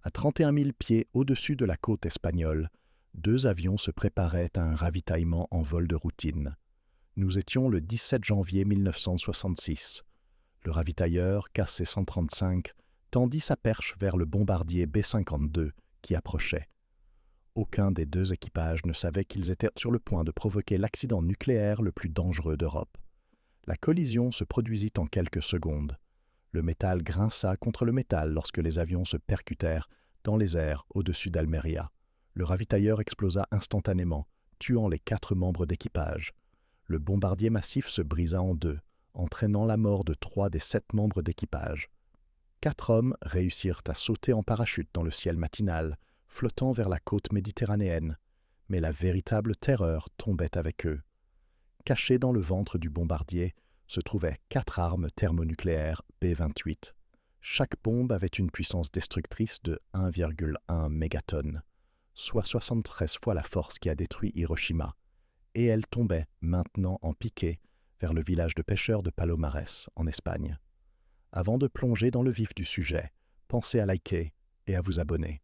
À 31 000 pieds au-dessus de la côte espagnole, deux avions se préparaient à un ravitaillement en vol de routine. Nous étions le 17 janvier 1966. Le ravitailleur KC-135 tendit sa perche vers le bombardier B-52 qui approchait. Aucun des deux équipages ne savait qu'ils étaient sur le point de provoquer l'accident nucléaire le plus dangereux d'Europe. La collision se produisit en quelques secondes. Le métal grinça contre le métal lorsque les avions se percutèrent dans les airs au-dessus d'Almeria. Le ravitailleur explosa instantanément, tuant les 4 membres d'équipage. Le bombardier massif se brisa en deux, entraînant la mort de 3 des 7 membres d'équipage. 4 hommes réussirent à sauter en parachute dans le ciel matinal, flottant vers la côte méditerranéenne, mais la véritable terreur tombait avec eux. Cachées dans le ventre du bombardier se trouvaient 4 armes thermonucléaires B-28. Chaque bombe avait une puissance destructrice de 1,1 mégatonnes, soit 73 fois la force qui a détruit Hiroshima, et elles tombaient maintenant en piqué vers le village de pêcheurs de Palomares, en Espagne. Avant de plonger dans le vif du sujet, pensez à liker et à vous abonner.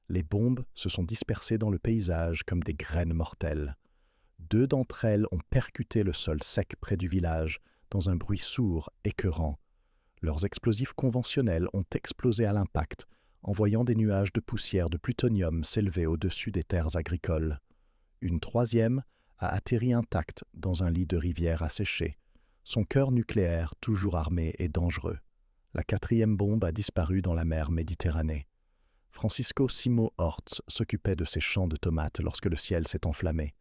Les bombes se sont dispersées dans le paysage comme des graines mortelles. 2 d'entre elles ont percuté le sol sec près du village dans un bruit sourd, écœurant. Leurs explosifs conventionnels ont explosé à l'impact, envoyant des nuages de poussière de plutonium s'élever au-dessus des terres agricoles. Une 3e a atterri intacte dans un lit de rivière asséché. Son cœur nucléaire, toujours armé et dangereux. La 4e bombe a disparu dans la mer Méditerranée. Francisco Simo Orts s'occupait de ses champs de tomates lorsque le ciel s'est enflammé.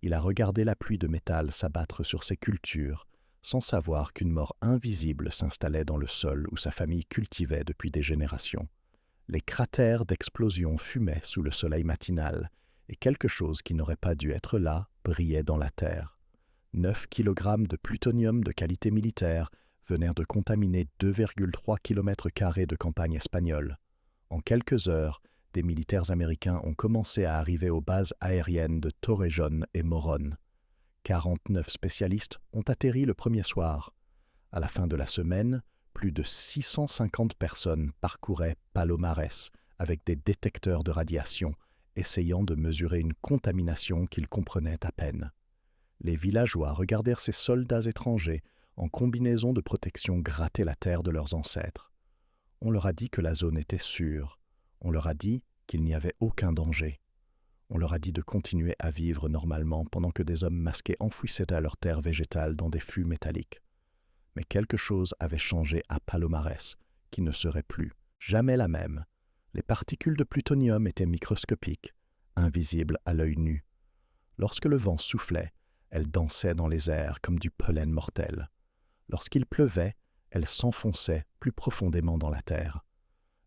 Il a regardé la pluie de métal s'abattre sur ses cultures, sans savoir qu'une mort invisible s'installait dans le sol où sa famille cultivait depuis des générations. Les cratères d'explosion fumaient sous le soleil matinal, et quelque chose qui n'aurait pas dû être là brillait dans la terre. 9 kg de plutonium de qualité militaire venèrent de contaminer 2,3 km² de campagne espagnole. En quelques heures, des militaires américains ont commencé à arriver aux bases aériennes de Torrejón et Morón. 49 spécialistes ont atterri le premier soir. À la fin de la semaine, plus de 650 personnes parcouraient Palomares avec des détecteurs de radiation, essayant de mesurer une contamination qu'ils comprenaient à peine. Les villageois regardèrent ces soldats étrangers en combinaison de protection gratter la terre de leurs ancêtres. On leur a dit que la zone était sûre. On leur a dit qu'il n'y avait aucun danger. On leur a dit de continuer à vivre normalement pendant que des hommes masqués enfouissaient à leur terre végétale dans des fûts métalliques. Mais quelque chose avait changé à Palomares, qui ne serait plus jamais la même. Les particules de plutonium étaient microscopiques, invisibles à l'œil nu. Lorsque le vent soufflait, elles dansaient dans les airs comme du pollen mortel. Lorsqu'il pleuvait, elles s'enfonçaient plus profondément dans la terre.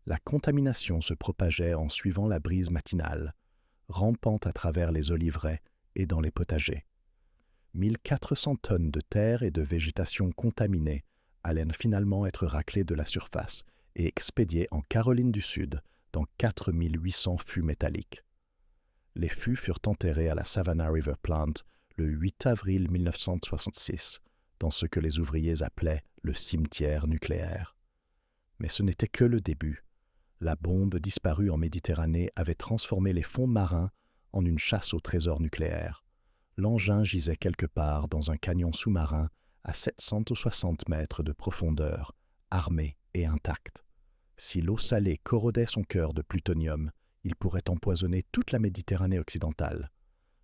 La contamination se propageait en suivant la brise matinale, rampant à travers les oliveraies et dans les potagers. 1400 tonnes de terre et de végétation contaminée allaient finalement être raclées de la surface et expédiées en Caroline du Sud dans 4800 fûts métalliques. Les fûts furent enterrés à la Savannah River Plant le 8 avril 1966, dans ce que les ouvriers appelaient le cimetière nucléaire. Mais ce n'était que le début. La bombe disparue en Méditerranée avait transformé les fonds marins en une chasse au trésor nucléaire. L'engin gisait quelque part dans un canyon sous-marin à 760 mètres de profondeur, armé et intact. Si l'eau salée corrodait son cœur de plutonium, il pourrait empoisonner toute la Méditerranée occidentale.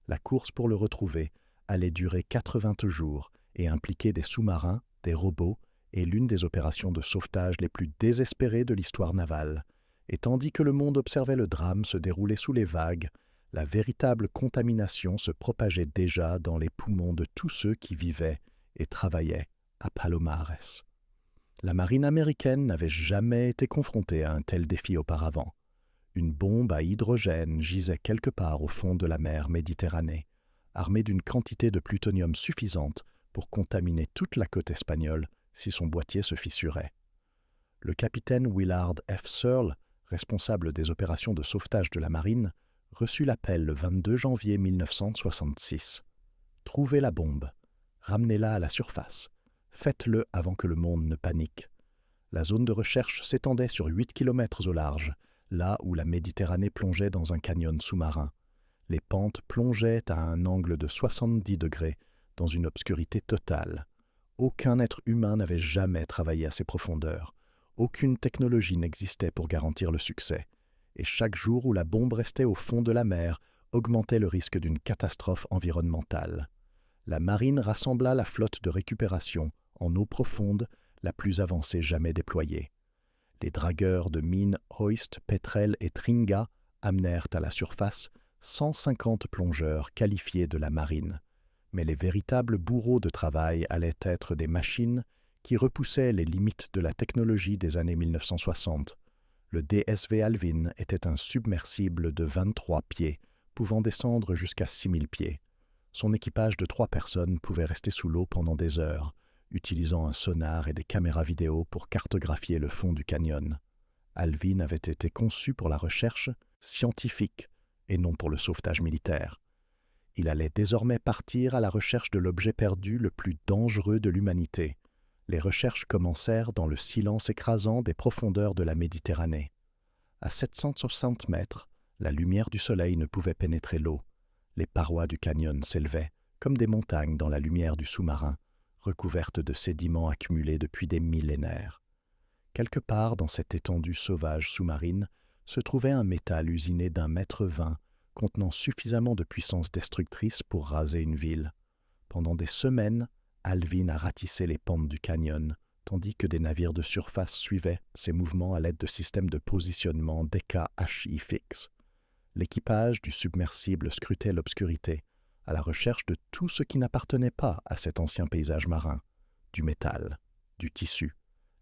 La course pour le retrouver allait durer 80 jours et impliquer des sous-marins, des robots et l'une des opérations de sauvetage les plus désespérées de l'histoire navale. Et tandis que le monde observait le drame se dérouler sous les vagues, la véritable contamination se propageait déjà dans les poumons de tous ceux qui vivaient et travaillaient à Palomares. La marine américaine n'avait jamais été confrontée à un tel défi auparavant. Une bombe à hydrogène gisait quelque part au fond de la mer Méditerranée, armée d'une quantité de plutonium suffisante pour contaminer toute la côte espagnole si son boîtier se fissurait. Le capitaine Willard F. Searle, responsable des opérations de sauvetage de la marine, reçut l'appel le 22 janvier 1966. Trouvez la bombe, ramenez-la à la surface, faites-le avant que le monde ne panique. La zone de recherche s'étendait sur 8 km au large, là où la Méditerranée plongeait dans un canyon sous-marin. Les pentes plongeaient à un angle de 70 degrés dans une obscurité totale. Aucun être humain n'avait jamais travaillé à ces profondeurs. Aucune technologie n'existait pour garantir le succès. Et chaque jour où la bombe restait au fond de la mer augmentait le risque d'une catastrophe environnementale. La marine rassembla la flotte de récupération en eau profonde, la plus avancée jamais déployée. Les dragueurs de mines Hoist, Petrel et Tringa amenèrent à la surface 150 plongeurs qualifiés de la marine. Mais les véritables bourreaux de travail allaient être des machines qui repoussaient les limites de la technologie des années 1960. Le DSV Alvin était un submersible de 23 pieds, pouvant descendre jusqu'à 6000 pieds. Son équipage de 3 personnes pouvait rester sous l'eau pendant des heures, utilisant un sonar et des caméras vidéo pour cartographier le fond du canyon. Alvin avait été conçu pour la recherche scientifique et non pour le sauvetage militaire. Il allait désormais partir à la recherche de l'objet perdu le plus dangereux de l'humanité. Les recherches commencèrent dans le silence écrasant des profondeurs de la Méditerranée. À 760 mètres, la lumière du soleil ne pouvait pénétrer l'eau. Les parois du canyon s'élevaient, comme des montagnes dans la lumière du sous-marin, recouvertes de sédiments accumulés depuis des millénaires. Quelque part dans cette étendue sauvage sous-marine se trouvait un métal usiné d'1,20 m, contenant suffisamment de puissance destructrice pour raser une ville. Pendant des semaines, Alvin a ratissé les pentes du canyon, tandis que des navires de surface suivaient ses mouvements à l'aide de systèmes de positionnement DKHI fixes. L'équipage du submersible scrutait l'obscurité, à la recherche de tout ce qui n'appartenait pas à cet ancien paysage marin, du métal, du tissu,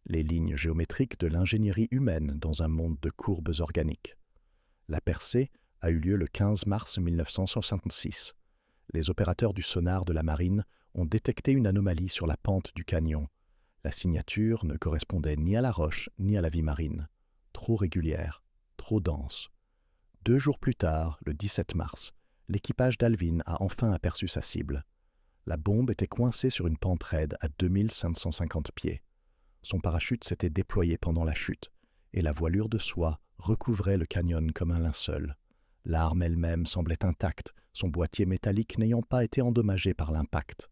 les lignes géométriques de l'ingénierie humaine dans un monde de courbes organiques. La percée a eu lieu le 15 mars 1966. Les opérateurs du sonar de la marine ont détecté une anomalie sur la pente du canyon. La signature ne correspondait ni à la roche ni à la vie marine. Trop régulière, trop dense. 2 jours plus tard, le 17 mars, l'équipage d'Alvin a enfin aperçu sa cible. La bombe était coincée sur une pente raide à 2550 pieds. Son parachute s'était déployé pendant la chute, et la voilure de soie recouvrait le canyon comme un linceul. L'arme elle-même semblait intacte, son boîtier métallique n'ayant pas été endommagé par l'impact.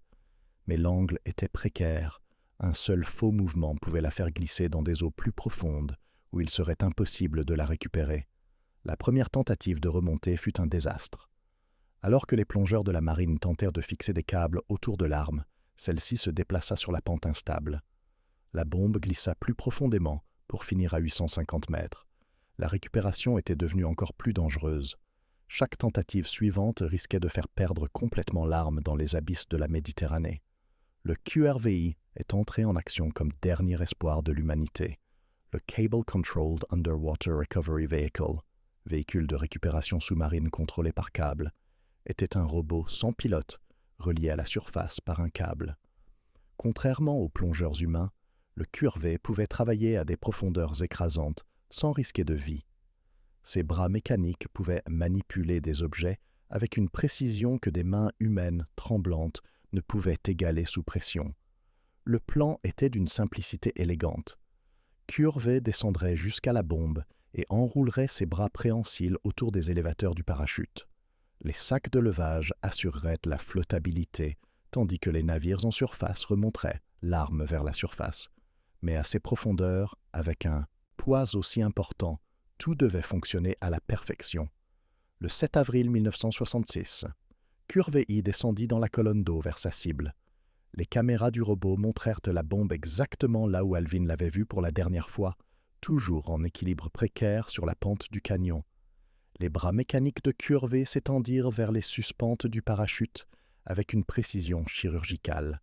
Mais l'angle était précaire. Un seul faux mouvement pouvait la faire glisser dans des eaux plus profondes, où il serait impossible de la récupérer. La première tentative de remontée fut un désastre. Alors que les plongeurs de la marine tentèrent de fixer des câbles autour de l'arme, celle-ci se déplaça sur la pente instable. La bombe glissa plus profondément pour finir à 850 mètres. La récupération était devenue encore plus dangereuse. Chaque tentative suivante risquait de faire perdre complètement l'arme dans les abysses de la Méditerranée. Le QRVI est entré en action comme dernier espoir de l'humanité. Le Cable Controlled Underwater Recovery Vehicle, véhicule de récupération sous-marine contrôlé par câble, était un robot sans pilote, relié à la surface par un câble. Contrairement aux plongeurs humains, le QRV pouvait travailler à des profondeurs écrasantes sans risquer de vie. Ses bras mécaniques pouvaient manipuler des objets avec une précision que des mains humaines tremblantes ne pouvaient égaler sous pression. Le plan était d'une simplicité élégante. QRV descendrait jusqu'à la bombe et enroulerait ses bras préhensiles autour des élévateurs du parachute. Les sacs de levage assureraient la flottabilité, tandis que les navires en surface remonteraient, l'arme vers la surface. Mais à ces profondeurs, avec un poids aussi important, tout devait fonctionner à la perfection. Le 7 avril 1966, QRVI descendit dans la colonne d'eau vers sa cible. Les caméras du robot montrèrent la bombe exactement là où Alvin l'avait vue pour la dernière fois, toujours en équilibre précaire sur la pente du canyon. Les bras mécaniques de QRV s'étendirent vers les suspentes du parachute avec une précision chirurgicale.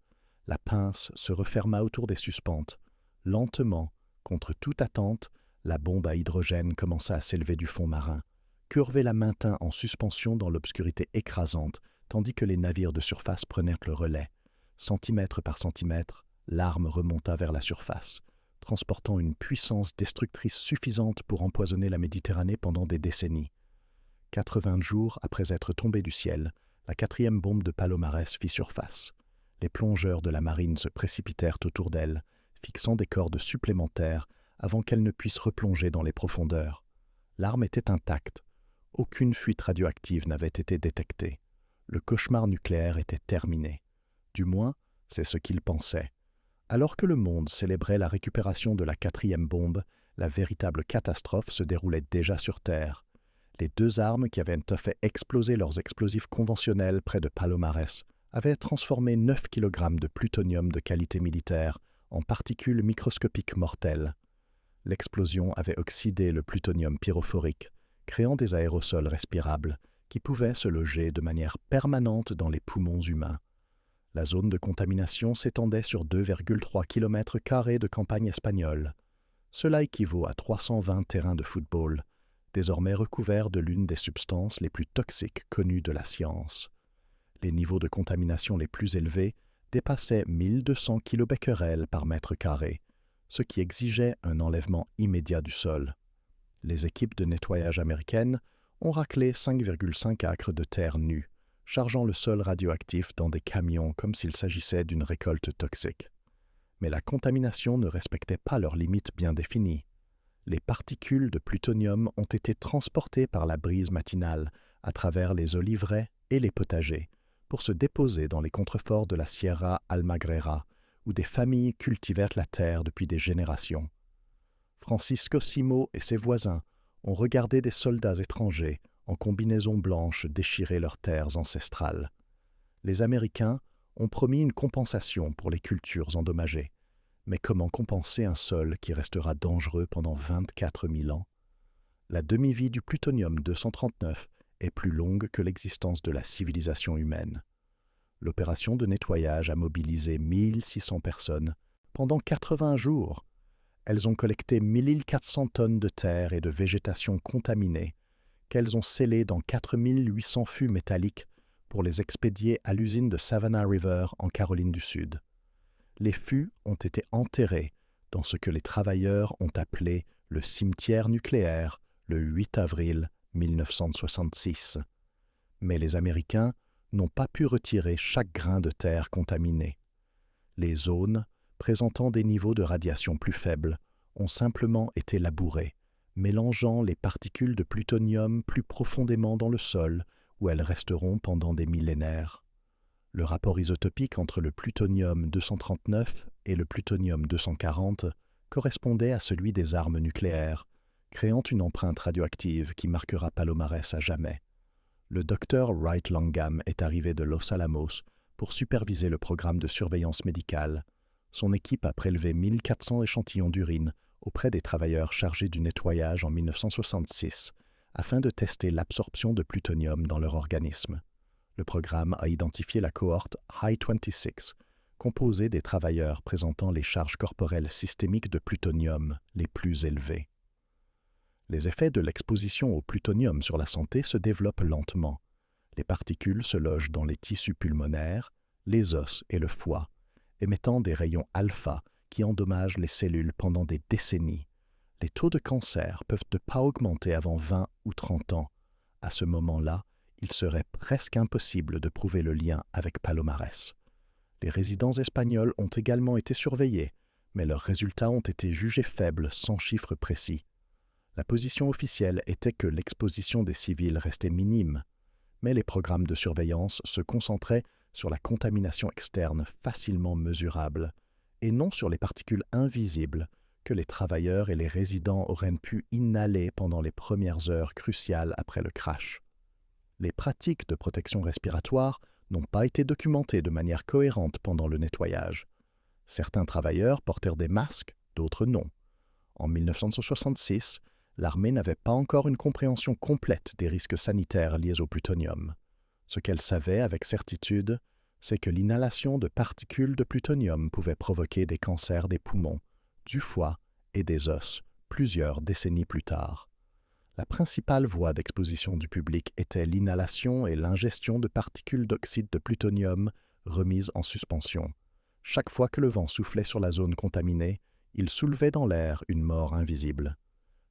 La pince se referma autour des suspentes. Lentement, contre toute attente, la bombe à hydrogène commença à s'élever du fond marin. QRV la maintint en suspension dans l'obscurité écrasante, tandis que les navires de surface prenaient le relais. Centimètre par centimètre, l'arme remonta vers la surface, transportant une puissance destructrice suffisante pour empoisonner la Méditerranée pendant des décennies. 80 jours après être tombée du ciel, la 4e bombe de Palomares fit surface. Les plongeurs de la marine se précipitèrent autour d'elle, fixant des cordes supplémentaires avant qu'elle ne puisse replonger dans les profondeurs. L'arme était intacte. Aucune fuite radioactive n'avait été détectée. Le cauchemar nucléaire était terminé. Du moins, c'est ce qu'il pensait. Alors que le monde célébrait la récupération de la 4e bombe, la véritable catastrophe se déroulait déjà sur Terre. Les 2 armes qui avaient fait exploser leurs explosifs conventionnels près de Palomares avaient transformé 9 kg de plutonium de qualité militaire en particules microscopiques mortelles. L'explosion avait oxydé le plutonium pyrophorique, créant des aérosols respirables qui pouvaient se loger de manière permanente dans les poumons humains. La zone de contamination s'étendait sur 2,3 km² de campagne espagnole. Cela équivaut à 320 terrains de football, désormais recouverts de l'une des substances les plus toxiques connues de la science. Les niveaux de contamination les plus élevés dépassaient 1200 kBq par mètre carré, ce qui exigeait un enlèvement immédiat du sol. Les équipes de nettoyage américaines ont raclé 5,5 acres de terre nue, chargeant le sol radioactif dans des camions comme s'il s'agissait d'une récolte toxique. Mais la contamination ne respectait pas leurs limites bien définies. Les particules de plutonium ont été transportées par la brise matinale à travers les oliveraies et les potagers pour se déposer dans les contreforts de la Sierra Almagrera, où des familles cultivèrent la terre depuis des générations. Francisco Simo et ses voisins ont regardé des soldats étrangers en combinaison blanche déchirer leurs terres ancestrales. Les Américains ont promis une compensation pour les cultures endommagées. Mais comment compenser un sol qui restera dangereux pendant 24 000 ans? La demi-vie du plutonium-239 est plus longue que l'existence de la civilisation humaine. L'opération de nettoyage a mobilisé 1600 personnes pendant 80 jours. Elles ont collecté 1400 tonnes de terre et de végétation contaminée qu'elles ont scellées dans 4800 fûts métalliques pour les expédier à l'usine de Savannah River en Caroline du Sud. Les fûts ont été enterrés dans ce que les travailleurs ont appelé le cimetière nucléaire le 8 avril 1966. Mais les Américains n'ont pas pu retirer chaque grain de terre contaminé. Les zones présentant des niveaux de radiation plus faibles ont simplement été labourées, mélangeant les particules de plutonium plus profondément dans le sol où elles resteront pendant des millénaires. Le rapport isotopique entre le plutonium-239 et le plutonium-240 correspondait à celui des armes nucléaires, créant une empreinte radioactive qui marquera Palomares à jamais. Le docteur Wright Langham est arrivé de Los Alamos pour superviser le programme de surveillance médicale. Son équipe a prélevé 1400 échantillons d'urine auprès des travailleurs chargés du nettoyage en 1966 afin de tester l'absorption de plutonium dans leur organisme. Le programme a identifié la cohorte High-26, composée des travailleurs présentant les charges corporelles systémiques de plutonium les plus élevées. Les effets de l'exposition au plutonium sur la santé se développent lentement. Les particules se logent dans les tissus pulmonaires, les os et le foie, émettant des rayons alpha qui endommagent les cellules pendant des décennies. Les taux de cancer peuvent ne pas augmenter avant 20 ou 30 ans. À ce moment-là, il serait presque impossible de prouver le lien avec Palomares. Les résidents espagnols ont également été surveillés, mais leurs résultats ont été jugés faibles sans chiffres précis. La position officielle était que l'exposition des civils restait minime, mais les programmes de surveillance se concentraient sur la contamination externe facilement mesurable, et non sur les particules invisibles que les travailleurs et les résidents auraient pu inhaler pendant les premières heures cruciales après le crash. Les pratiques de protection respiratoire n'ont pas été documentées de manière cohérente pendant le nettoyage. Certains travailleurs portèrent des masques, d'autres non. En 1966, l'armée n'avait pas encore une compréhension complète des risques sanitaires liés au plutonium. Ce qu'elle savait avec certitude, c'est que l'inhalation de particules de plutonium pouvait provoquer des cancers des poumons, du foie et des os, plusieurs décennies plus tard. La principale voie d'exposition du public était l'inhalation et l'ingestion de particules d'oxyde de plutonium remises en suspension. Chaque fois que le vent soufflait sur la zone contaminée, il soulevait dans l'air une mort invisible.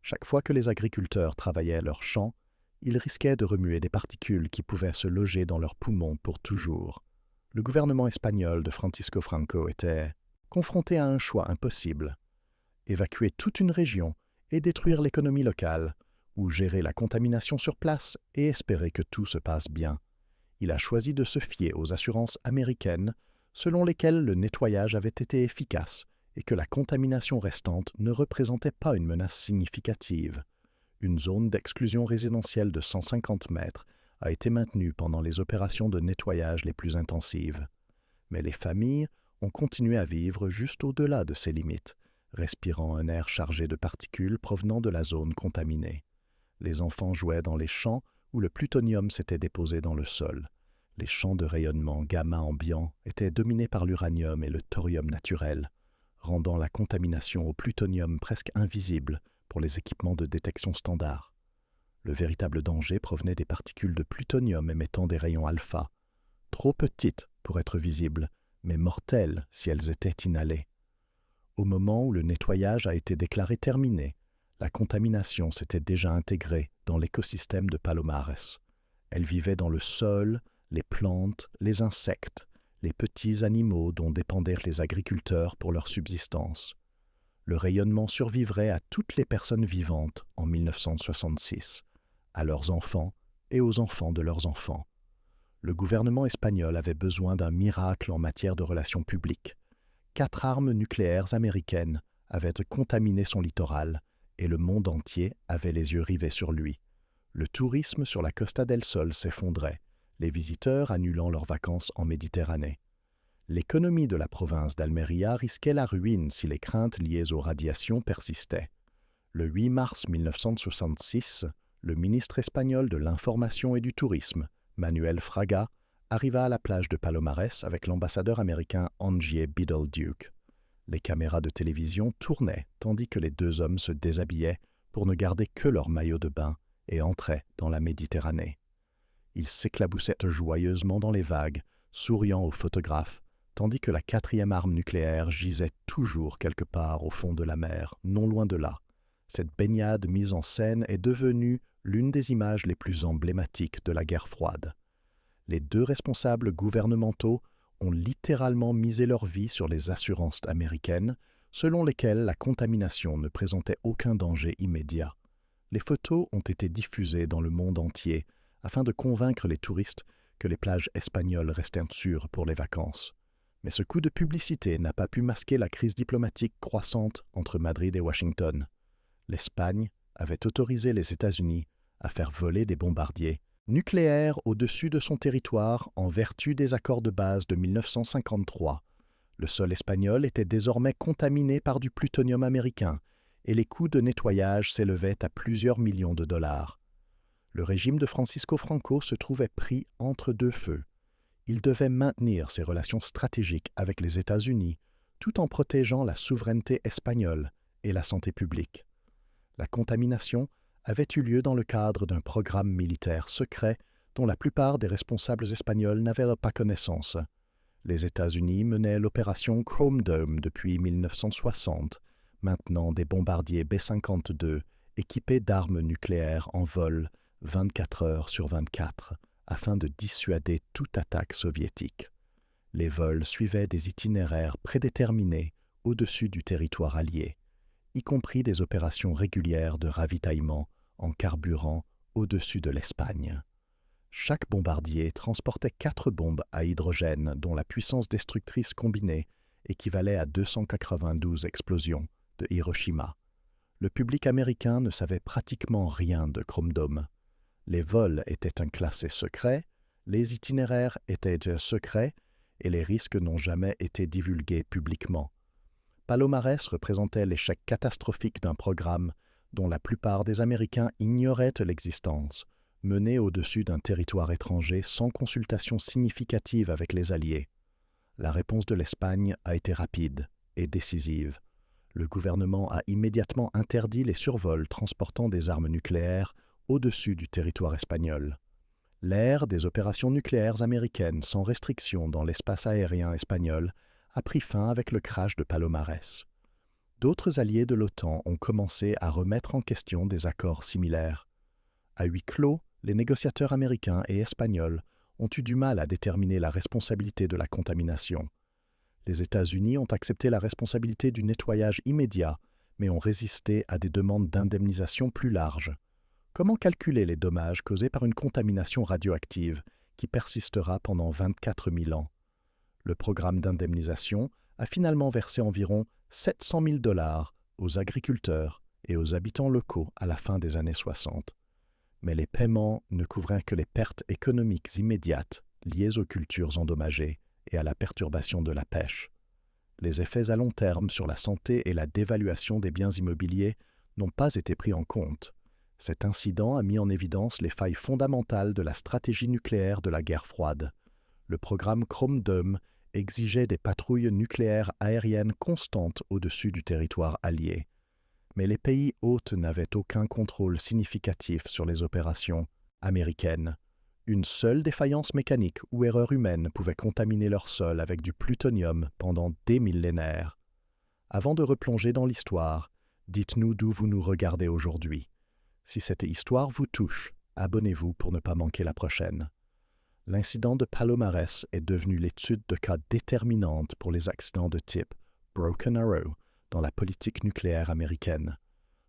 Chaque fois que les agriculteurs travaillaient leurs champs, ils risquaient de remuer des particules qui pouvaient se loger dans leurs poumons pour toujours. Le gouvernement espagnol de Francisco Franco était confronté à un choix impossible. Évacuer toute une région et détruire l'économie locale, ou gérer la contamination sur place et espérer que tout se passe bien. Il a choisi de se fier aux assurances américaines selon lesquelles le nettoyage avait été efficace et que la contamination restante ne représentait pas une menace significative. Une zone d'exclusion résidentielle de 150 mètres a été maintenue pendant les opérations de nettoyage les plus intensives. Mais les familles ont continué à vivre juste au-delà de ces limites, respirant un air chargé de particules provenant de la zone contaminée. Les enfants jouaient dans les champs où le plutonium s'était déposé dans le sol. Les champs de rayonnement gamma ambiant étaient dominés par l'uranium et le thorium naturel, rendant la contamination au plutonium presque invisible pour les équipements de détection standard. Le véritable danger provenait des particules de plutonium émettant des rayons alpha, trop petites pour être visibles, mais mortelles si elles étaient inhalées. Au moment où le nettoyage a été déclaré terminé, la contamination s'était déjà intégrée dans l'écosystème de Palomares. Elle vivait dans le sol, les plantes, les insectes, les petits animaux dont dépendaient les agriculteurs pour leur subsistance. Le rayonnement survivrait à toutes les personnes vivantes en 1966, à leurs enfants et aux enfants de leurs enfants. Le gouvernement espagnol avait besoin d'un miracle en matière de relations publiques. 4 armes nucléaires américaines avaient contaminé son littoral et le monde entier avait les yeux rivés sur lui. Le tourisme sur la Costa del Sol s'effondrait, les visiteurs annulant leurs vacances en Méditerranée. L'économie de la province d'Almería risquait la ruine si les craintes liées aux radiations persistaient. Le 8 mars 1966, le ministre espagnol de l'Information et du Tourisme, Manuel Fraga, arriva à la plage de Palomares avec l'ambassadeur américain Angie Biddle-Duke. Les caméras de télévision tournaient tandis que les 2 hommes se déshabillaient pour ne garder que leur maillot de bain et entraient dans la Méditerranée. Ils s'éclaboussaient joyeusement dans les vagues, souriant aux photographes, tandis que la 4e arme nucléaire gisait toujours quelque part au fond de la mer, non loin de là. Cette baignade mise en scène est devenue l'une des images les plus emblématiques de la guerre froide. Les 2 responsables gouvernementaux ont littéralement misé leur vie sur les assurances américaines, selon lesquelles la contamination ne présentait aucun danger immédiat. Les photos ont été diffusées dans le monde entier afin de convaincre les touristes que les plages espagnoles restaient sûres pour les vacances. Mais ce coup de publicité n'a pas pu masquer la crise diplomatique croissante entre Madrid et Washington. L'Espagne avait autorisé les États-Unis à faire voler des bombardiers nucléaires au-dessus de son territoire en vertu des accords de base de 1953. Le sol espagnol était désormais contaminé par du plutonium américain et les coûts de nettoyage s'élevaient à plusieurs millions de dollars. Le régime de Francisco Franco se trouvait pris entre 2 feux. Il devait maintenir ses relations stratégiques avec les États-Unis tout en protégeant la souveraineté espagnole et la santé publique. La contamination avait eu lieu dans le cadre d'un programme militaire secret dont la plupart des responsables espagnols n'avaient pas connaissance. Les États-Unis menaient l'opération Chrome Dome depuis 1960, maintenant des bombardiers B-52 équipés d'armes nucléaires en vol 24 heures sur 24 afin de dissuader toute attaque soviétique. Les vols suivaient des itinéraires prédéterminés au-dessus du territoire allié, y compris des opérations régulières de ravitaillement en carburant au-dessus de l'Espagne. Chaque bombardier transportait 4 bombes à hydrogène dont la puissance destructrice combinée équivalait à 292 explosions de Hiroshima. Le public américain ne savait pratiquement rien de Chrome Dome. Les vols étaient classés secrets, les itinéraires étaient secrets et les risques n'ont jamais été divulgués publiquement. Palomares représentait l'échec catastrophique d'un programme dont la plupart des Américains ignoraient l'existence, mené au-dessus d'un territoire étranger sans consultation significative avec les Alliés. La réponse de l'Espagne a été rapide et décisive. Le gouvernement a immédiatement interdit les survols transportant des armes nucléaires au-dessus du territoire espagnol. L'ère des opérations nucléaires américaines sans restriction dans l'espace aérien espagnol a pris fin avec le crash de Palomares. D'autres alliés de l'OTAN ont commencé à remettre en question des accords similaires. À huis clos, les négociateurs américains et espagnols ont eu du mal à déterminer la responsabilité de la contamination. Les États-Unis ont accepté la responsabilité du nettoyage immédiat, mais ont résisté à des demandes d'indemnisation plus larges. Comment calculer les dommages causés par une contamination radioactive qui persistera pendant 24 000 ans? Le programme d'indemnisation a finalement versé environ 700 000 $ aux agriculteurs et aux habitants locaux à la fin des années 60. Mais les paiements ne couvraient que les pertes économiques immédiates liées aux cultures endommagées et à la perturbation de la pêche. Les effets à long terme sur la santé et la dévaluation des biens immobiliers n'ont pas été pris en compte. Cet incident a mis en évidence les failles fondamentales de la stratégie nucléaire de la guerre froide. Le programme Chrome Dome exigeait des patrouilles nucléaires aériennes constantes au-dessus du territoire allié. Mais les pays hôtes n'avaient aucun contrôle significatif sur les opérations américaines. Une seule défaillance mécanique ou erreur humaine pouvait contaminer leur sol avec du plutonium pendant des millénaires. Avant de replonger dans l'histoire, dites-nous d'où vous nous regardez aujourd'hui. Si cette histoire vous touche, abonnez-vous pour ne pas manquer la prochaine. L'incident de Palomares est devenu l'étude de cas déterminante pour les accidents de type Broken Arrow dans la politique nucléaire américaine.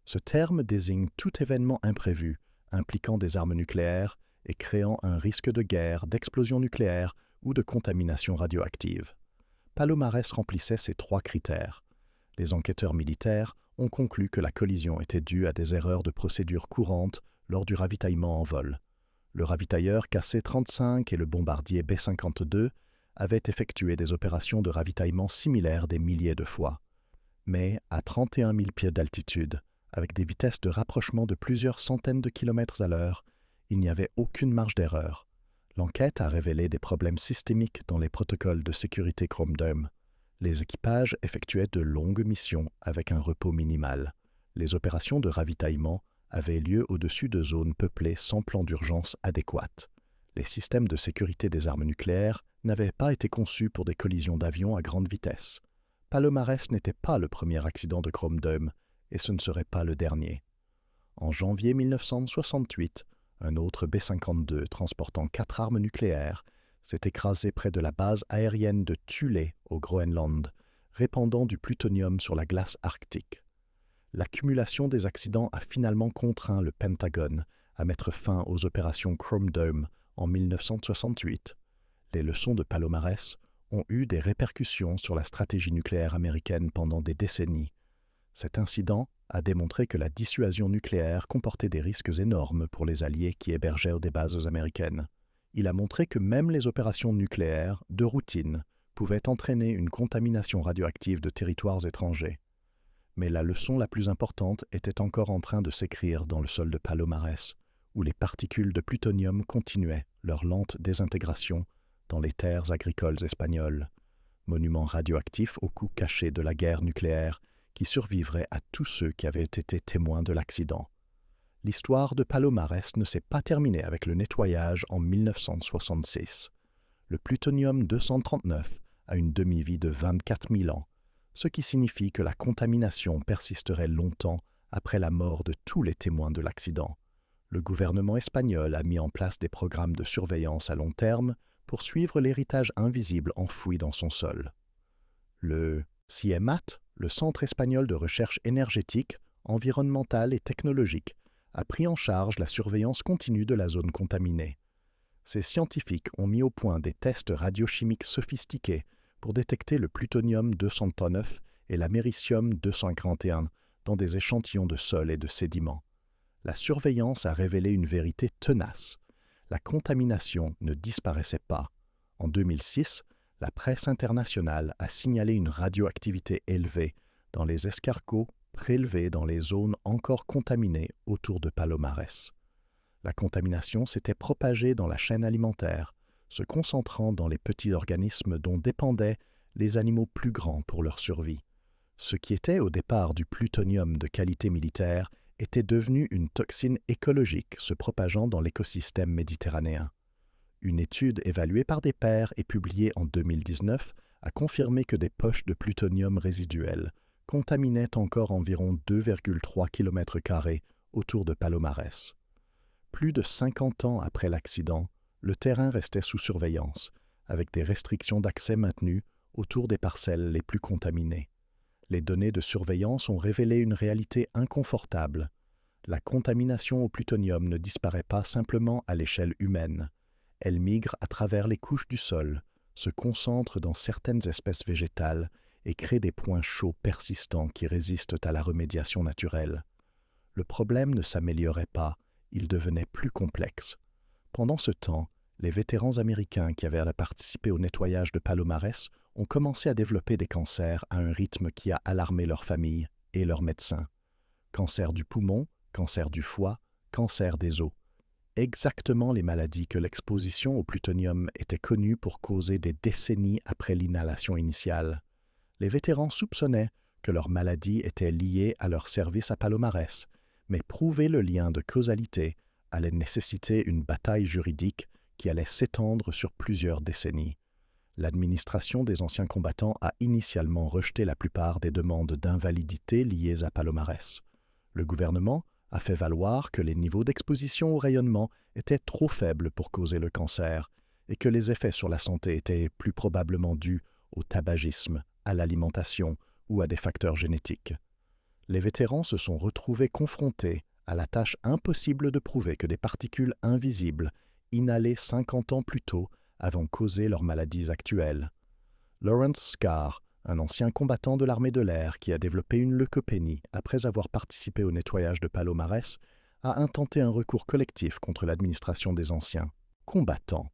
Ce terme désigne tout événement imprévu impliquant des armes nucléaires et créant un risque de guerre, d'explosion nucléaire ou de contamination radioactive. Palomares remplissait ces 3 critères. Les enquêteurs militaires ont conclu que la collision était due à des erreurs de procédure courantes lors du ravitaillement en vol. Le ravitailleur KC-35 et le bombardier B-52 avaient effectué des opérations de ravitaillement similaires des milliers de fois. Mais à 31 000 pieds d'altitude, avec des vitesses de rapprochement de plusieurs centaines de kilomètres à l'heure, il n'y avait aucune marge d'erreur. L'enquête a révélé des problèmes systémiques dans les protocoles de sécurité Chrome Dome. Les équipages effectuaient de longues missions avec un repos minimal. Les opérations de ravitaillement avaient lieu au-dessus de zones peuplées sans plan d'urgence adéquat. Les systèmes de sécurité des armes nucléaires n'avaient pas été conçus pour des collisions d'avions à grande vitesse. Palomares n'était pas le premier accident de Chrome Dome, et ce ne serait pas le dernier. En janvier 1968, un autre B-52 transportant 4 armes nucléaires s'est écrasé près de la base aérienne de Thule au Groenland, répandant du plutonium sur la glace arctique. L'accumulation des accidents a finalement contraint le Pentagone à mettre fin aux opérations Chrome Dome en 1968. Les leçons de Palomares ont eu des répercussions sur la stratégie nucléaire américaine pendant des décennies. Cet incident a démontré que la dissuasion nucléaire comportait des risques énormes pour les alliés qui hébergeaient des bases américaines. Il a montré que même les opérations nucléaires, de routine, pouvaient entraîner une contamination radioactive de territoires étrangers. Mais la leçon la plus importante était encore en train de s'écrire dans le sol de Palomares, où les particules de plutonium continuaient leur lente désintégration dans les terres agricoles espagnoles, monument radioactif au cou caché de la guerre nucléaire qui survivrait à tous ceux qui avaient été témoins de l'accident. L'histoire de Palomares ne s'est pas terminée avec le nettoyage en 1966. Le plutonium-239 a une demi-vie de 24 000 ans, ce qui signifie que la contamination persisterait longtemps après la mort de tous les témoins de l'accident. Le gouvernement espagnol a mis en place des programmes de surveillance à long terme pour suivre l'héritage invisible enfoui dans son sol. Le CIEMAT, le Centre espagnol de recherche énergétique, environnementale et technologique, a pris en charge la surveillance continue de la zone contaminée. Ces scientifiques ont mis au point des tests radiochimiques sophistiqués pour détecter le plutonium-239 et l'américium-241 dans des échantillons de sol et de sédiments. La surveillance a révélé une vérité tenace. La contamination ne disparaissait pas. En 2006, la presse internationale a signalé une radioactivité élevée dans les escargots prélevés dans les zones encore contaminées autour de Palomares. La contamination s'était propagée dans la chaîne alimentaire, se concentrant dans les petits organismes dont dépendaient les animaux plus grands pour leur survie. Ce qui était au départ du plutonium de qualité militaire était devenu une toxine écologique se propageant dans l'écosystème méditerranéen. Une étude évaluée par des pairs et publiée en 2019 a confirmé que des poches de plutonium résiduel contaminaient encore environ 2,3 km² autour de Palomares. Plus de 50 ans après l'accident, le terrain restait sous surveillance, avec des restrictions d'accès maintenues autour des parcelles les plus contaminées. Les données de surveillance ont révélé une réalité inconfortable. La contamination au plutonium ne disparaît pas simplement à l'échelle humaine. Elle migre à travers les couches du sol, se concentre dans certaines espèces végétales et crée des points chauds persistants qui résistent à la remédiation naturelle. Le problème ne s'améliorait pas, il devenait plus complexe. Pendant ce temps, les vétérans américains qui avaient participé au nettoyage de Palomares ont commencé à développer des cancers à un rythme qui a alarmé leurs familles et leurs médecins. Cancer du poumon, cancer du foie, cancer des os. Exactement les maladies que l'exposition au plutonium était connue pour causer des décennies après l'inhalation initiale. Les vétérans soupçonnaient que leur maladie était liée à leur service à Palomares, mais prouver le lien de causalité allait nécessiter une bataille juridique qui allait s'étendre sur plusieurs décennies. L'administration des anciens combattants a initialement rejeté la plupart des demandes d'invalidité liées à Palomares. Le gouvernement a fait valoir que les niveaux d'exposition au rayonnement étaient trop faibles pour causer le cancer et que les effets sur la santé étaient plus probablement dus au tabagisme, à l'alimentation ou à des facteurs génétiques. Les vétérans se sont retrouvés confrontés à la tâche impossible de prouver que des particules invisibles, inhalées 50 ans plus tôt, avaient causé leurs maladies actuelles. Lawrence Scarr, un ancien combattant de l'armée de l'air qui a développé une leucopénie après avoir participé au nettoyage de Palomares, a intenté un recours collectif contre l'administration des anciens combattants.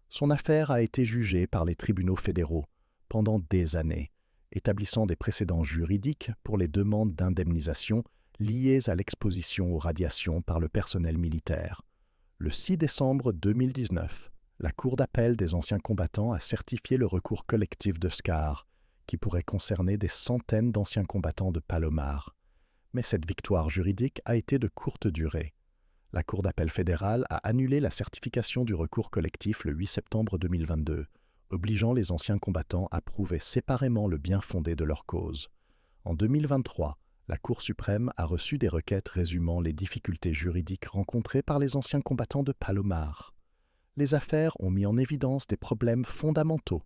Son affaire a été jugée par les tribunaux fédéraux pendant des années, établissant des précédents juridiques pour les demandes d'indemnisation liées à l'exposition aux radiations par le personnel militaire. Le 6 décembre 2019, la Cour d'appel des anciens combattants a certifié le recours collectif de Scarr, qui pourrait concerner des centaines d'anciens combattants de Palomar. Mais cette victoire juridique a été de courte durée. La Cour d'appel fédérale a annulé la certification du recours collectif le 8 septembre 2022, obligeant les anciens combattants à prouver séparément le bien-fondé de leur cause. En 2023, la Cour suprême a reçu des requêtes résumant les difficultés juridiques rencontrées par les anciens combattants de Palomar. Les affaires ont mis en évidence des problèmes fondamentaux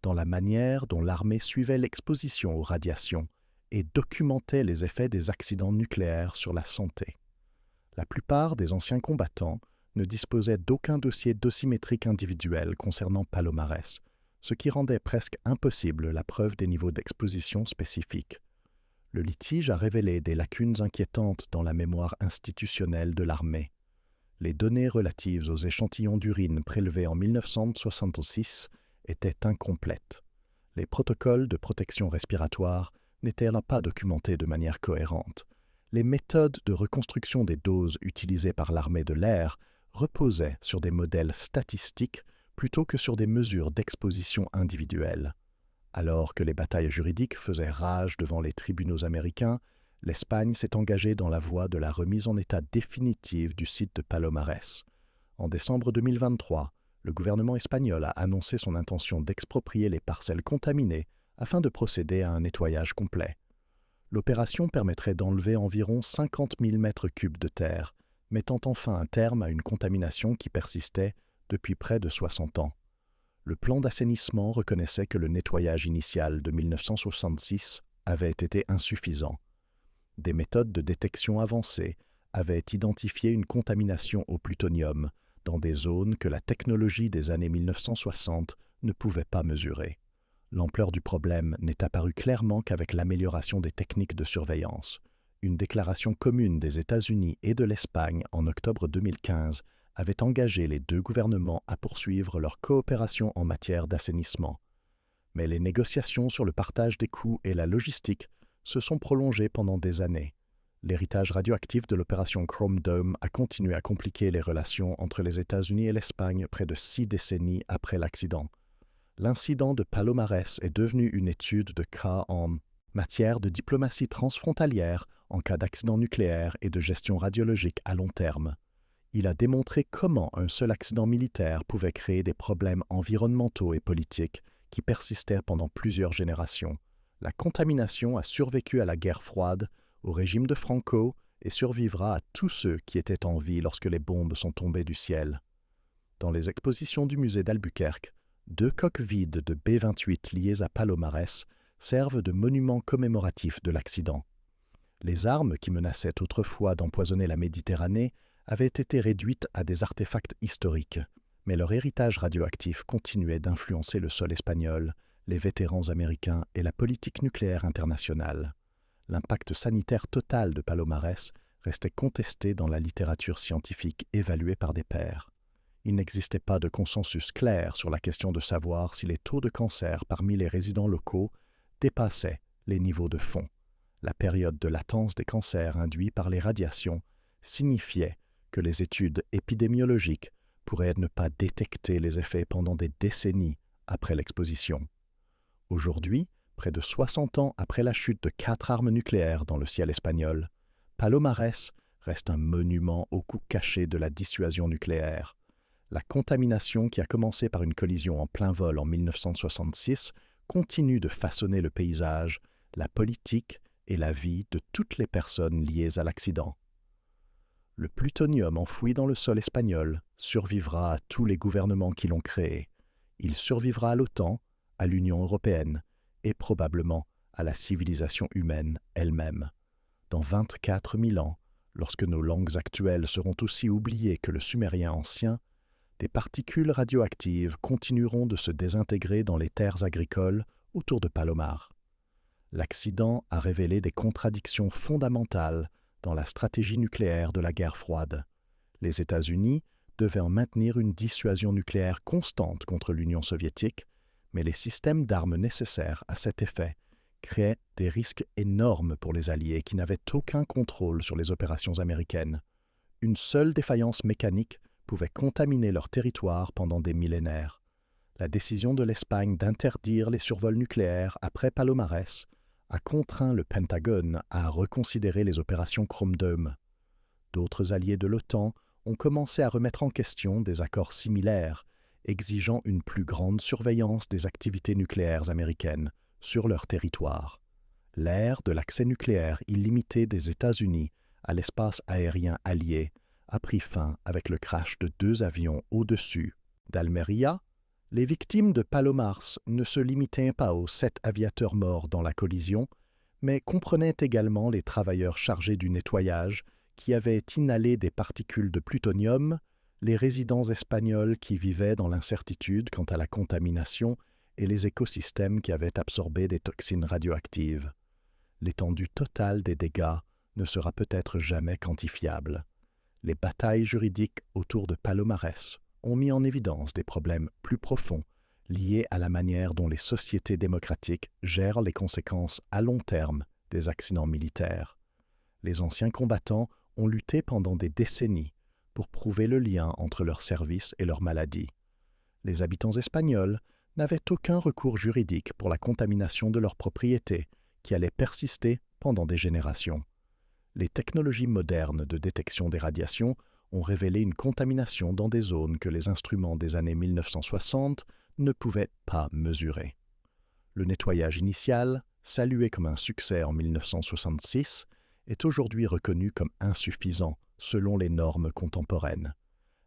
dans la manière dont l'armée suivait l'exposition aux radiations et documentait les effets des accidents nucléaires sur la santé. La plupart des anciens combattants ne disposaient d'aucun dossier dosimétrique individuel concernant Palomares, ce qui rendait presque impossible la preuve des niveaux d'exposition spécifiques. Le litige a révélé des lacunes inquiétantes dans la mémoire institutionnelle de l'armée. Les données relatives aux échantillons d'urine prélevés en 1966 étaient incomplètes. Les protocoles de protection respiratoire n'étaient pas documentés de manière cohérente. Les méthodes de reconstruction des doses utilisées par l'armée de l'air reposaient sur des modèles statistiques plutôt que sur des mesures d'exposition individuelles. Alors que les batailles juridiques faisaient rage devant les tribunaux américains, l'Espagne s'est engagée dans la voie de la remise en état définitive du site de Palomares. En décembre 2023, le gouvernement espagnol a annoncé son intention d'exproprier les parcelles contaminées afin de procéder à un nettoyage complet. L'opération permettrait d'enlever environ 50 000 mètres cubes de terre, mettant enfin un terme à une contamination qui persistait depuis près de 60 ans. Le plan d'assainissement reconnaissait que le nettoyage initial de 1966 avait été insuffisant. Des méthodes de détection avancées avaient identifié une contamination au plutonium dans des zones que la technologie des années 1960 ne pouvait pas mesurer. L'ampleur du problème n'est apparue clairement qu'avec l'amélioration des techniques de surveillance. Une déclaration commune des États-Unis et de l'Espagne en octobre 2015 avait engagé les deux gouvernements à poursuivre leur coopération en matière d'assainissement. Mais les négociations sur le partage des coûts et la logistique se sont prolongées pendant des années. L'héritage radioactif de l'opération Chrome Dome a continué à compliquer les relations entre les États-Unis et l'Espagne près de 6 décennies après l'accident. L'incident de Palomares est devenu une étude de cas en matière de diplomatie transfrontalière en cas d'accident nucléaire et de gestion radiologique à long terme. Il a démontré comment un seul accident militaire pouvait créer des problèmes environnementaux et politiques qui persistaient pendant plusieurs générations. La contamination a survécu à la guerre froide, au régime de Franco et survivra à tous ceux qui étaient en vie lorsque les bombes sont tombées du ciel. Dans les expositions du musée d'Albuquerque, 2 coques vides de B-28 liées à Palomares servent de monuments commémoratifs de l'accident. Les armes qui menaçaient autrefois d'empoisonner la Méditerranée avaient été réduites à des artefacts historiques, mais leur héritage radioactif continuait d'influencer le sol espagnol, les vétérans américains et la politique nucléaire internationale. L'impact sanitaire total de Palomares restait contesté dans la littérature scientifique évaluée par des pairs. Il n'existait pas de consensus clair sur la question de savoir si les taux de cancer parmi les résidents locaux dépassaient les niveaux de fond. La période de latence des cancers induits par les radiations signifiait que les études épidémiologiques pourraient ne pas détecter les effets pendant des décennies après l'exposition. Aujourd'hui, près de 60 ans après la chute de 4 armes nucléaires dans le ciel espagnol, Palomares reste un monument au coût caché de la dissuasion nucléaire. La contamination qui a commencé par une collision en plein vol en 1966 continue de façonner le paysage, la politique et la vie de toutes les personnes liées à l'accident. Le plutonium enfoui dans le sol espagnol survivra à tous les gouvernements qui l'ont créé. Il survivra à l'OTAN, à l'Union européenne et probablement à la civilisation humaine elle-même. Dans 24 000 ans, lorsque nos langues actuelles seront aussi oubliées que le sumérien ancien, des particules radioactives continueront de se désintégrer dans les terres agricoles autour de Palomar. L'accident a révélé des contradictions fondamentales dans la stratégie nucléaire de la guerre froide. Les États-Unis devaient en maintenir une dissuasion nucléaire constante contre l'Union soviétique, mais les systèmes d'armes nécessaires à cet effet créaient des risques énormes pour les Alliés qui n'avaient aucun contrôle sur les opérations américaines. Une seule défaillance mécanique pouvait contaminer leur territoire pendant des millénaires. La décision de l'Espagne d'interdire les survols nucléaires après Palomares a contraint le Pentagone à reconsidérer les opérations Chrome Dome. D'autres alliés de l'OTAN ont commencé à remettre en question des accords similaires, exigeant une plus grande surveillance des activités nucléaires américaines sur leur territoire. L'ère de l'accès nucléaire illimité des États-Unis à l'espace aérien allié a pris fin avec le crash de 2 avions au-dessus d'Almería. Les victimes de Palomars ne se limitaient pas aux 7 aviateurs morts dans la collision, mais comprenaient également les travailleurs chargés du nettoyage qui avaient inhalé des particules de plutonium, les résidents espagnols qui vivaient dans l'incertitude quant à la contamination et les écosystèmes qui avaient absorbé des toxines radioactives. L'étendue totale des dégâts ne sera peut-être jamais quantifiable. Les batailles juridiques autour de Palomares ont mis en évidence des problèmes plus profonds liés à la manière dont les sociétés démocratiques gèrent les conséquences à long terme des accidents militaires. Les anciens combattants ont lutté pendant des décennies pour prouver le lien entre leurs services et leurs maladies. Les habitants espagnols n'avaient aucun recours juridique pour la contamination de leurs propriétés, qui allait persister pendant des générations. Les technologies modernes de détection des radiations ont révélé une contamination dans des zones que les instruments des années 1960 ne pouvaient pas mesurer. Le nettoyage initial, salué comme un succès en 1966, est aujourd'hui reconnu comme insuffisant selon les normes contemporaines.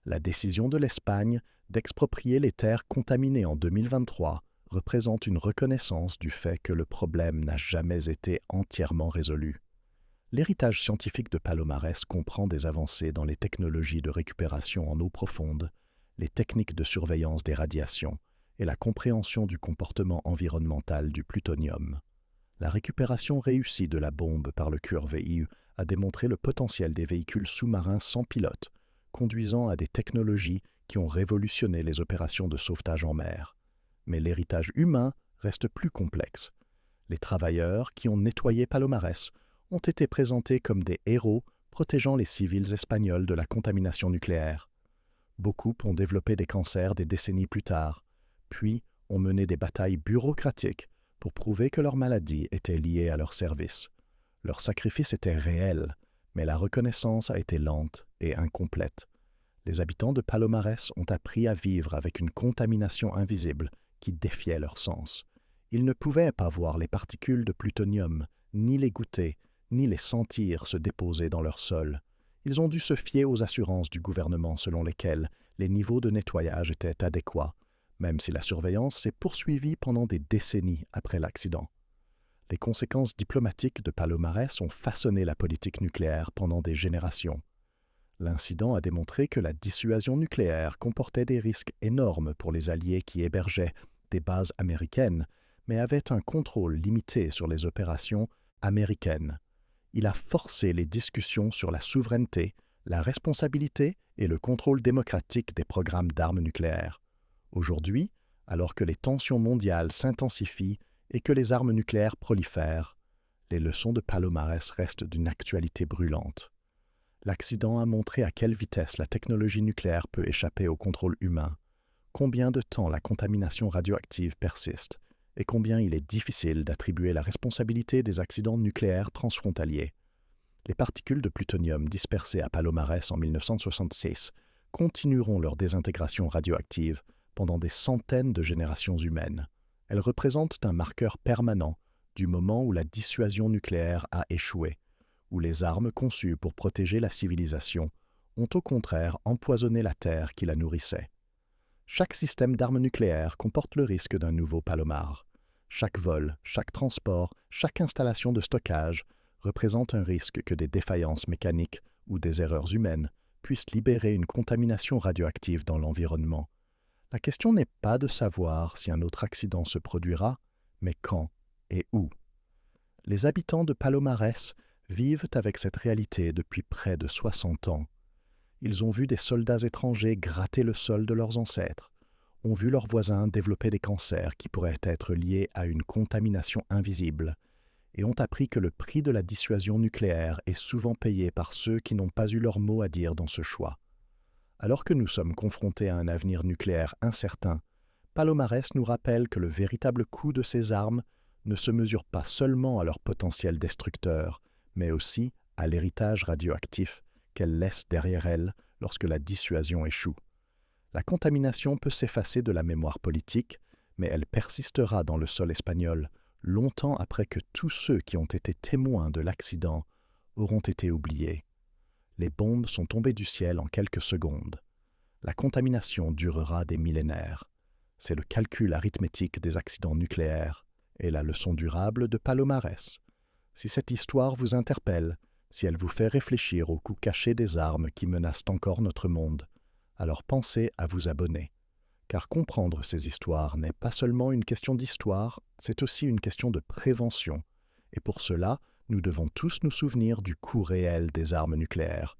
La décision de l'Espagne d'exproprier les terres contaminées en 2023 représente une reconnaissance du fait que le problème n'a jamais été entièrement résolu. L'héritage scientifique de Palomares comprend des avancées dans les technologies de récupération en eau profonde, les techniques de surveillance des radiations et la compréhension du comportement environnemental du plutonium. La récupération réussie de la bombe par le QRVI a démontré le potentiel des véhicules sous-marins sans pilote, conduisant à des technologies qui ont révolutionné les opérations de sauvetage en mer. Mais l'héritage humain reste plus complexe. Les travailleurs qui ont nettoyé Palomares ont été présentés comme des héros protégeant les civils espagnols de la contamination nucléaire. Beaucoup ont développé des cancers des décennies plus tard, puis ont mené des batailles bureaucratiques pour prouver que leur maladie était liée à leur service. Leur sacrifice était réel, mais la reconnaissance a été lente et incomplète. Les habitants de Palomares ont appris à vivre avec une contamination invisible qui défiait leur sens. Ils ne pouvaient pas voir les particules de plutonium, ni les goûter, ni les sentir se déposer dans leur sol. Ils ont dû se fier aux assurances du gouvernement selon lesquelles les niveaux de nettoyage étaient adéquats, même si la surveillance s'est poursuivie pendant des décennies après l'accident. Les conséquences diplomatiques de Palomares ont façonné la politique nucléaire pendant des générations. L'incident a démontré que la dissuasion nucléaire comportait des risques énormes pour les alliés qui hébergeaient des bases américaines, mais avait un contrôle limité sur les opérations américaines. Il a forcé les discussions sur la souveraineté, la responsabilité et le contrôle démocratique des programmes d'armes nucléaires. Aujourd'hui, alors que les tensions mondiales s'intensifient et que les armes nucléaires prolifèrent, les leçons de Palomares restent d'une actualité brûlante. L'accident a montré à quelle vitesse la technologie nucléaire peut échapper au contrôle humain, combien de temps la contamination radioactive persiste et combien il est difficile d'attribuer la responsabilité des accidents nucléaires transfrontaliers. Les particules de plutonium dispersées à Palomares en 1966 continueront leur désintégration radioactive pendant des centaines de générations humaines. Elles représentent un marqueur permanent du moment où la dissuasion nucléaire a échoué, où les armes conçues pour protéger la civilisation ont au contraire empoisonné la terre qui la nourrissait. Chaque système d'armes nucléaires comporte le risque d'un nouveau Palomar. Chaque vol, chaque transport, chaque installation de stockage représente un risque que des défaillances mécaniques ou des erreurs humaines puissent libérer une contamination radioactive dans l'environnement. La question n'est pas de savoir si un autre accident se produira, mais quand et où. Les habitants de Palomares vivent avec cette réalité depuis près de 60 ans. Ils ont vu des soldats étrangers gratter le sol de leurs ancêtres, ont vu leurs voisins développer des cancers qui pourraient être liés à une contamination invisible, et ont appris que le prix de la dissuasion nucléaire est souvent payé par ceux qui n'ont pas eu leur mot à dire dans ce choix. Alors que nous sommes confrontés à un avenir nucléaire incertain, Palomares nous rappelle que le véritable coût de ces armes ne se mesure pas seulement à leur potentiel destructeur, mais aussi à l'héritage radioactif qu'elles laissent derrière elles lorsque la dissuasion échoue. La contamination peut s'effacer de la mémoire politique, mais elle persistera dans le sol espagnol longtemps après que tous ceux qui ont été témoins de l'accident auront été oubliés. Les bombes sont tombées du ciel en quelques secondes. La contamination durera des millénaires. C'est le calcul arithmétique des accidents nucléaires et la leçon durable de Palomares. Si cette histoire vous interpelle, si elle vous fait réfléchir au coût caché des armes qui menacent encore notre monde, alors pensez à vous abonner. Car comprendre ces histoires n'est pas seulement une question d'histoire, c'est aussi une question de prévention. Et pour cela, nous devons tous nous souvenir du coût réel des armes nucléaires,